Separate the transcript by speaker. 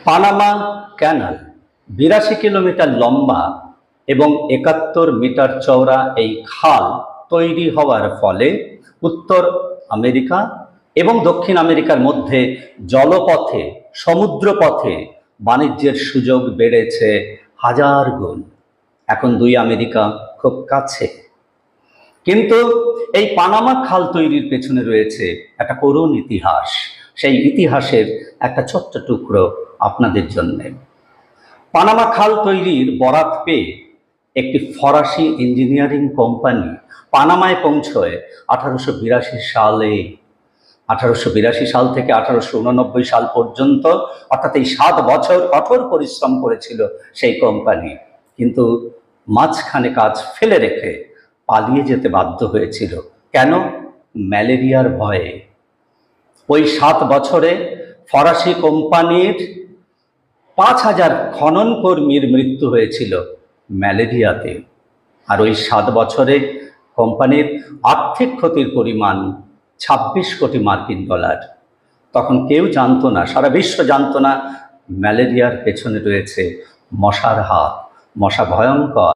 Speaker 1: Panama canal ৮২ kilometre লম্বা এবং ৭১ metre চওড়া এই খাল তৈরি হওয়ার ফলে উত্তর আমেরিকা এবং দক্ষিণ আমেরিকার মধ্যে জলপথে, সমুদ্রপথে বাণিজ্যের সুযোগ বেড়েছে হাজার গুণ। এখন দুই আমেরিকা খুব কাছে। কিন্তু এই পানামা খাল তৈরির পেছনে রয়েছে একটা করুণ ইতিহাস। সেই ইতিহাসের একটা ছোট্ট টুকরো আপনাদের জন্য। পানামা খাল তৈরির বরাত পেয়ে একটি ফরাসি ইঞ্জিনিয়ারিং কোম্পানি পানামায় পৌঁছয় 1882 সালে। 1882 সাল থেকে 1889 সাল পর্যন্ত, অর্থাৎ এই 7 বছর কঠোর পরিশ্রম করেছিল সেই কোম্পানি। কিন্তু মাঝখানে কাজ ফেলে রেখে পালিয়ে যেতে বাধ্য হয়েছিল। কেন? ম্যালেরিয়ার ভয়ে। ওই 7 বছরে ফরাসি কোম্পানির 5000 খনন কর্মীর মৃত্যু হয়েছিল ম্যালেরিয়াতে। আর ওই 7 বছরে কোম্পানির আর্থিক ক্ষতির পরিমাণ 26 কোটি মার্কিন ডলার। তখন কেউ জানতো না, সারা বিশ্ব জানতো না ম্যালেরিয়ার পেছনে রয়েছে মশার হাত। মশা ভয়ঙ্কর।